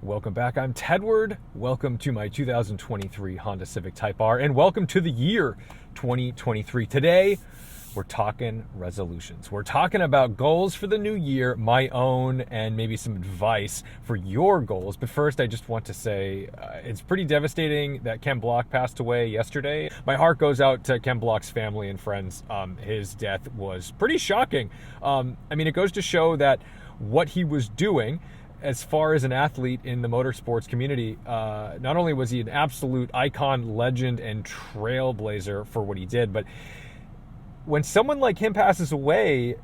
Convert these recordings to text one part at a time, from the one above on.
Welcome back. I'm Tedward. Welcome to my 2023 Honda Civic Type R, and welcome to the year 2023. Today, we're talking resolutions. We're talking about goals for the new year, my own, and maybe some advice for your goals. But first, I just want to say it's pretty devastating that Ken Block passed away yesterday. My heart goes out to Ken Block's family and friends. His death was pretty shocking. It goes to show that what he was doing as far as an athlete in the motorsports community, not only was he an absolute icon, legend, and trailblazer for what he did, but when someone like him passes away,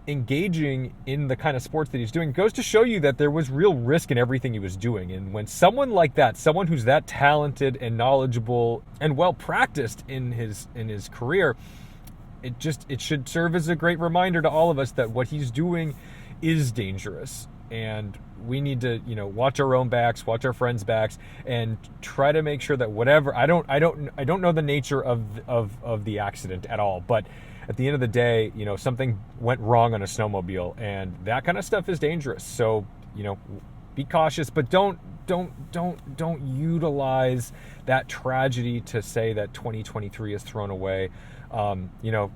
engaging in the kind of sports that he's doing goes to show you that there was real risk in everything he was doing. And when someone like that, someone who's that talented and knowledgeable and well practiced in his career, it should serve as a great reminder to all of us that what he's doing is dangerous. And we need to, watch our own backs, watch our friends' backs, and try to make sure that whatever, I don't know the nature of the accident at all, but at the end of the day, something went wrong on a snowmobile, and that kind of stuff is dangerous. So, be cautious, but don't utilize that tragedy to say that 2023 is thrown away.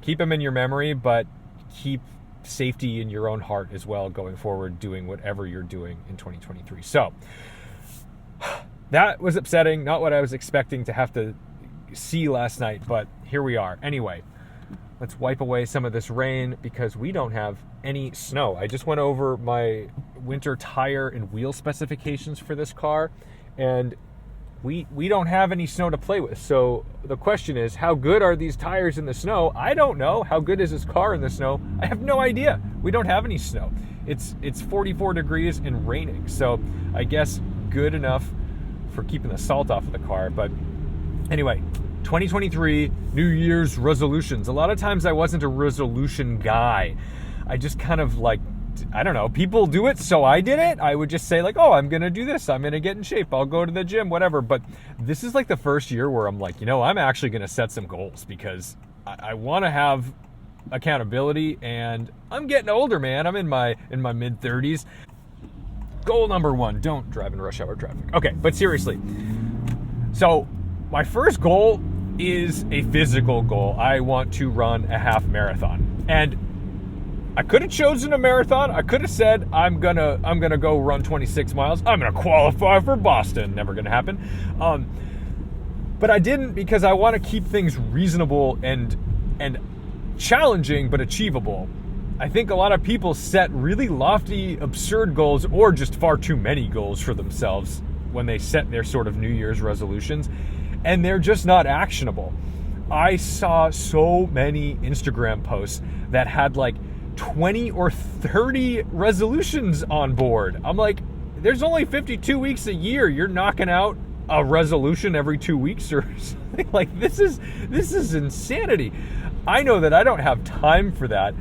Keep them in your memory, but keep safety in your own heart as well going forward, doing whatever you're doing in 2023. So that was upsetting, not what I was expecting to have to see last night, but here we are. Anyway, let's wipe away some of this rain because we don't have any snow. I just went over my winter tire and wheel specifications for this car, and we don't have any snow to play with. So the question is, how good are these tires in the snow? I don't know. How good is this car in the snow? I have no idea. We don't have any snow. It's 44 degrees and raining. So I guess good enough for keeping the salt off of the car. But anyway, 2023 New Year's resolutions. A lot of times I wasn't a resolution guy. I just kind of I don't know, people do it, so I did it. I would just say I'm going to do this. I'm going to get in shape. I'll go to the gym, whatever. But this is the first year where I'm I'm actually going to set some goals because I want to have accountability, and I'm getting older, man. I'm in my mid 30s. Goal number 1, don't drive in rush hour traffic. Okay, but seriously. So my first goal is a physical goal. I want to run a half marathon. And I could have chosen a marathon. I could have said I'm gonna go run 26 miles. I'm gonna qualify for Boston. Never gonna happen. But I didn't, because I want to keep things reasonable and challenging but achievable. I think a lot of people set really lofty, absurd goals, or just far too many goals for themselves when they set their sort of New Year's resolutions, and they're just not actionable. I saw so many Instagram posts that had 20 or 30 resolutions on board. I'm there's only 52 weeks a year. You're knocking out a resolution every 2 weeks or something. This is insanity. I know that I don't have time for that.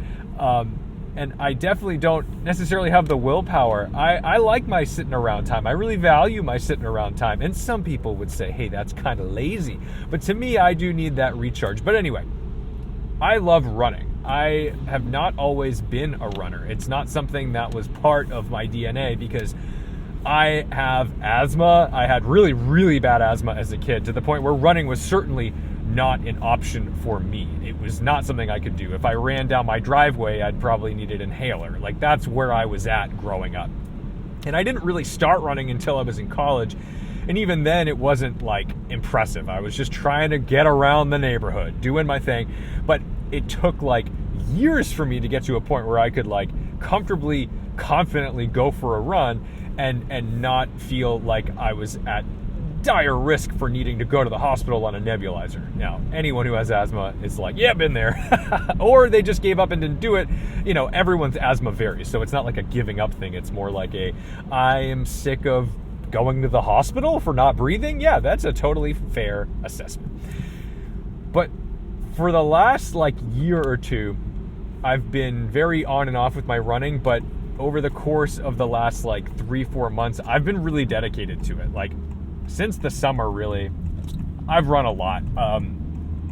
And I definitely don't necessarily have the willpower. I like my sitting around time. I really value my sitting around time. And some people would say, hey, that's kind of lazy. But to me, I do need that recharge. But anyway, I love running. I have not always been a runner. It's not something that was part of my DNA because I have asthma. I had really, really bad asthma as a kid, to the point where running was certainly not an option for me. It was not something I could do. If I ran down my driveway, I'd probably need an inhaler. That's where I was at growing up. And I didn't really start running until I was in college. And even then, it wasn't impressive. I was just trying to get around the neighborhood, doing my thing. But it took years for me to get to a point where I could comfortably, confidently go for a run and not feel like I was at dire risk for needing to go to the hospital on a nebulizer. Now, anyone who has asthma is yeah, been there. Or they just gave up and didn't do it. Everyone's asthma varies. So it's not a giving up thing. It's more I am sick of going to the hospital for not breathing. Yeah, that's a totally fair assessment. But for the last year or two, I've been very on and off with my running, but over the course of the last 3-4 months, I've been really dedicated to it. Since the summer, really, I've run a lot.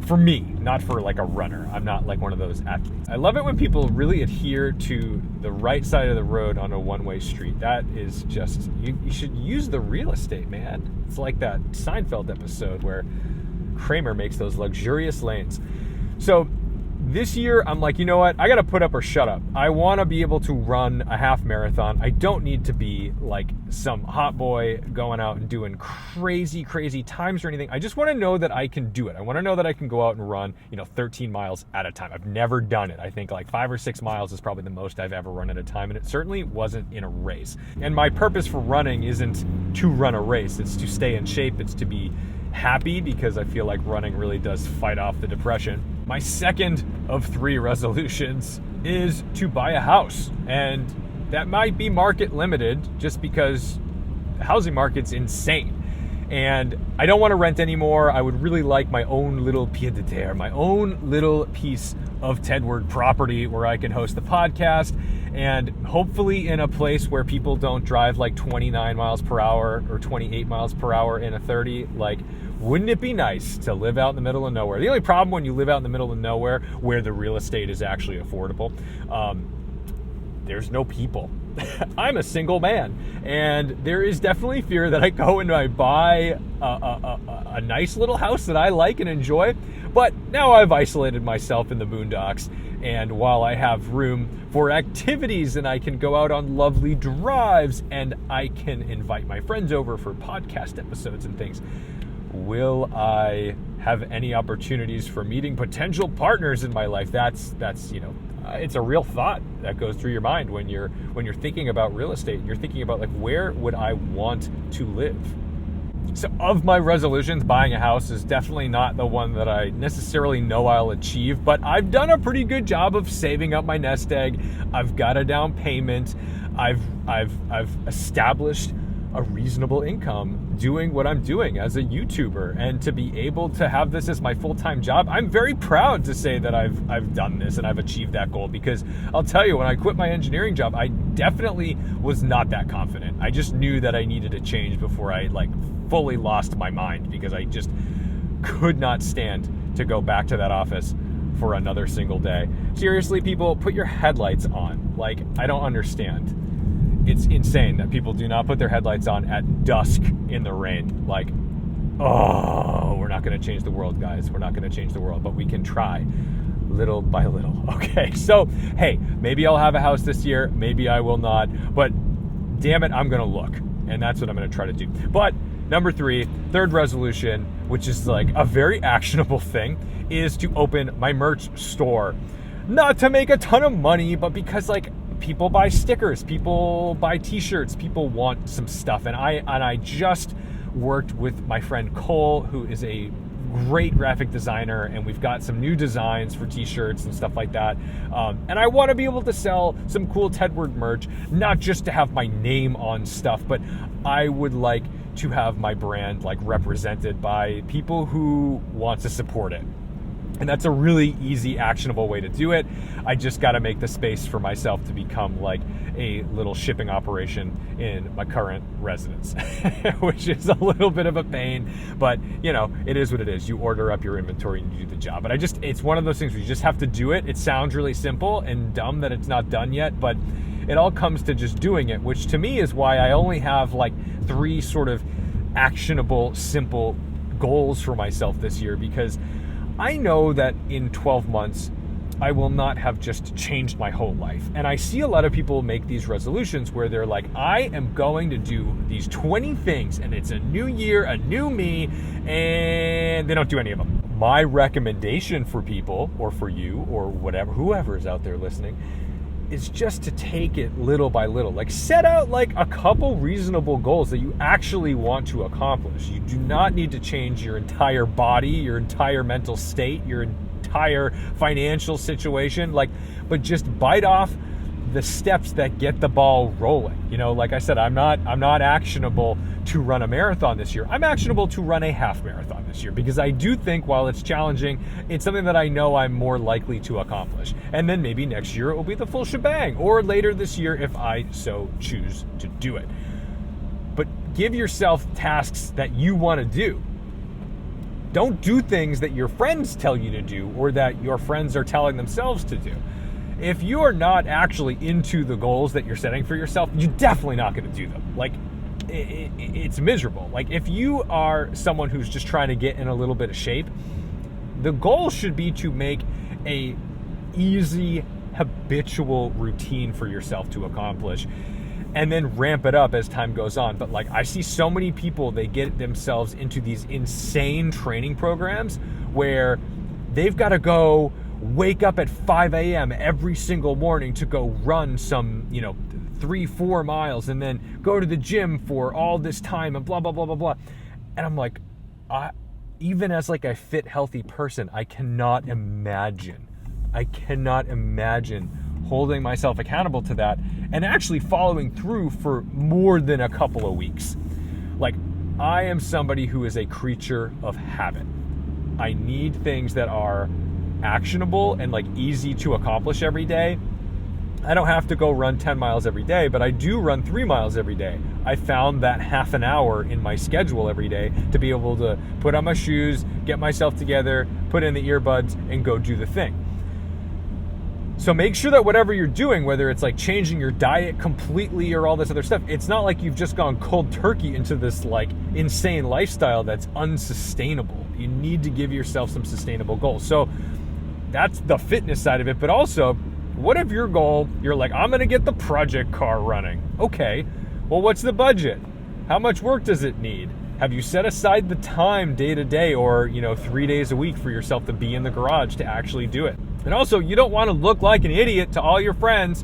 For me, not for like a runner. I'm not like one of those athletes. I love it when people really adhere to the right side of the road on a one-way street. That is just, you should use the real estate, man. It's like that Seinfeld episode where Kramer makes those luxurious lanes. So this year, I'm like, you know what? I got to put up or shut up. I want to be able to run a half marathon. I don't need to be like some hot boy going out and doing crazy times or anything. I just want to know that I can do it. I want to know that I can go out and run, 13 miles at a time. I've never done it. I think like 5 or 6 miles is probably the most I've ever run at a time. And it certainly wasn't in a race. And my purpose for running isn't to run a race. It's to stay in shape. It's to be happy, because I feel like running really does fight off the depression. My second of 3 resolutions is to buy a house. And that might be market limited just because the housing market's insane. And I don't want to rent anymore. I would really like my own little pied de terre, my own little piece of Tedward property where I can host the podcast, and hopefully in a place where people don't drive like 29 miles per hour or 28 miles per hour in a 30. Like, wouldn't it be nice to live out in the middle of nowhere? The only problem when you live out in the middle of nowhere where the real estate is actually affordable, there's no people. I'm a single man, and there is definitely fear that I go and I buy a nice little house that I like and enjoy, but now I've isolated myself in the boondocks, and while I have room for activities and I can go out on lovely drives and I can invite my friends over for podcast episodes and things, will I have any opportunities for meeting potential partners in my life? That's it's a real thought that goes through your mind when you're thinking about real estate, and you're thinking about like, where would I want to live? So of my resolutions, buying a house is definitely not the one that I necessarily know I'll achieve, but I've done a pretty good job of saving up my nest egg. I've got a down payment. I've established a reasonable income doing what I'm doing as a YouTuber, and to be able to have this as my full-time job, I'm very proud to say that I've done this and I've achieved that goal, because I'll tell you, when I quit my engineering job, I definitely was not that confident. I just knew that I needed a change before I like fully lost my mind, because I just could not stand to go back to that office for another single day. Seriously, people, put your headlights on. Like, I don't understand. It's insane that people do not put their headlights on at dusk in the rain. Like, oh, we're not going to change the world, guys. We're not going to change the world, but we can try little by little. Okay, so, hey, maybe I'll have a house this year. Maybe I will not. But damn it, I'm going to look. And that's what I'm going to try to do. But number 3, third resolution, which is like a very actionable thing, is to open my merch store. Not to make a ton of money, but because like people buy stickers, people buy t-shirts, people want some stuff. And I just worked with my friend Cole, who is a great graphic designer, and we've got some new designs for t-shirts and stuff like that. And I want to be able to sell some cool Tedward merch, not just to have my name on stuff, but I would like to have my brand like represented by people who want to support it. And that's a really easy, actionable way to do it. I just got to make the space for myself to become like a little shipping operation in my current residence, which is a little bit of a pain, but it is what it is. You order up your inventory and you do the job. But it's one of those things where you just have to do it. It sounds really simple and dumb that it's not done yet, but it all comes to just doing it, which to me is why I only have like 3 sort of actionable, simple goals for myself this year, because I know that in 12 months, I will not have just changed my whole life. And I see a lot of people make these resolutions where they're like, I am going to do these 20 things, and it's a new year, a new me, and they don't do any of them. My recommendation for people, or for you, or whatever, whoever is out there listening, is just to take it little by little. Like, set out like a couple reasonable goals that you actually want to accomplish. You do not need to change your entire body, your entire mental state, your entire financial situation, but just bite off the steps that get the ball rolling. Like I said, I'm not actionable to run a marathon this year. I'm actionable to run a half marathon this year, because I do think while it's challenging, it's something that I know I'm more likely to accomplish. And then maybe next year it will be the full shebang, or later this year if I so choose to do it. But give yourself tasks that you want to do. Don't do things that your friends tell you to do or that your friends are telling themselves to do. If you are not actually into the goals that you're setting for yourself, you're definitely not going to do them. Like, it's miserable. Like, if you are someone who's just trying to get in a little bit of shape, the goal should be to make a easy, habitual routine for yourself to accomplish, and then ramp it up as time goes on. But like, I see so many people, they get themselves into these insane training programs where they've got to go wake up at 5 a.m. every single morning to go run some, 3-4 miles, and then go to the gym for all this time and blah, blah, blah, blah, blah. And I'm like, even as like a fit, healthy person, I cannot imagine holding myself accountable to that and actually following through for more than a couple of weeks. Like, I am somebody who is a creature of habit. I need things that are actionable and like easy to accomplish every day. I don't have to go run 10 miles every day, but I do run 3 miles every day. I found that half an hour in my schedule every day to be able to put on my shoes, get myself together, put in the earbuds, and go do the thing. So make sure that whatever you're doing, whether it's like changing your diet completely or all this other stuff, it's not like you've just gone cold turkey into this like insane lifestyle that's unsustainable. You need to give yourself some sustainable goals. So that's the fitness side of it. But also, what if your goal, you're like, I'm going to get the project car running. Okay, well, what's the budget? How much work does it need? Have you set aside the time day to day or, 3 days a week for yourself to be in the garage to actually do it? And also, you don't want to look like an idiot to all your friends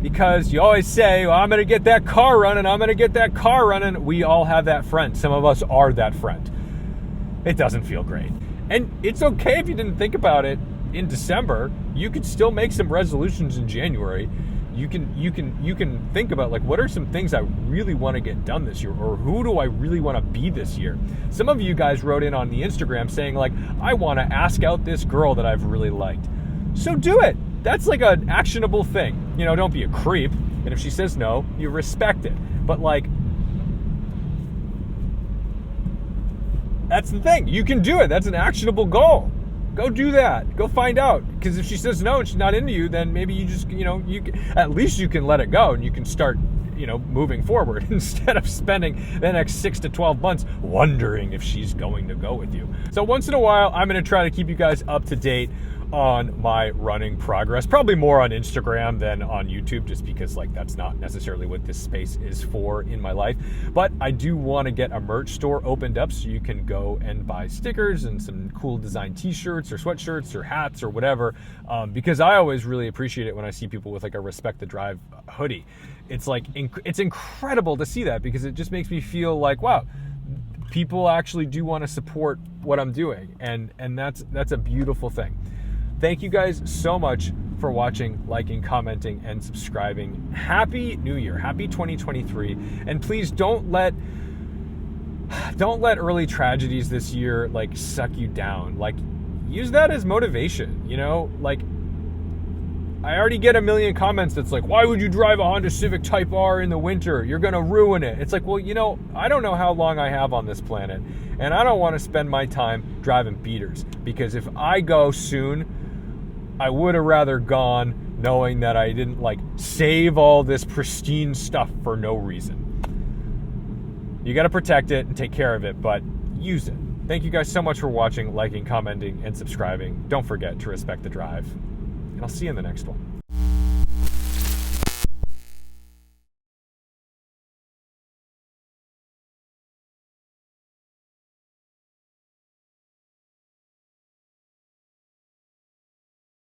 because you always say, well, I'm going to get that car running. We all have that friend. Some of us are that friend. It doesn't feel great. And it's okay if you didn't think about it in December. You could still make some resolutions in January. You can think about, like, what are some things I really want to get done this year, or who do I really want to be this year? Some of you guys wrote in on the Instagram saying, like, I want to ask out this girl that I've really liked. So do it. That's like an actionable thing. Don't be a creep. And if she says no, you respect it. But like, that's the thing. You can do it. That's an actionable goal. Go do that. Go find out. Because if she says no and she's not into you, then maybe you just, at least you can let it go and you can start, moving forward instead of spending the next 6 to 12 months wondering if she's going to go with you. So once in a while, I'm going to try to keep you guys up to date on my running progress, probably more on Instagram than on YouTube, just because like that's not necessarily what this space is for in my life. But I do want to get a merch store opened up so you can go and buy stickers and some cool design t-shirts or sweatshirts or hats or whatever, because I always really appreciate it when I see people with like a Respect the Drive hoodie. It's like, it's incredible to see that, because it just makes me feel like, wow, people actually do want to support what I'm doing, and that's a beautiful thing. Thank you guys so much for watching, liking, commenting, and subscribing. Happy New Year. Happy 2023. And please don't let early tragedies this year like suck you down. Like, use that as motivation, Like, I already get a million comments that's like, why would you drive a Honda Civic Type R in the winter? You're going to ruin it. It's like, well, I don't know how long I have on this planet, and I don't want to spend my time driving beaters, because if I go soon, I would have rather gone knowing that I didn't like save all this pristine stuff for no reason. You got to protect it and take care of it, but use it. Thank you guys so much for watching, liking, commenting, and subscribing. Don't forget to respect the drive, and I'll see you in the next one.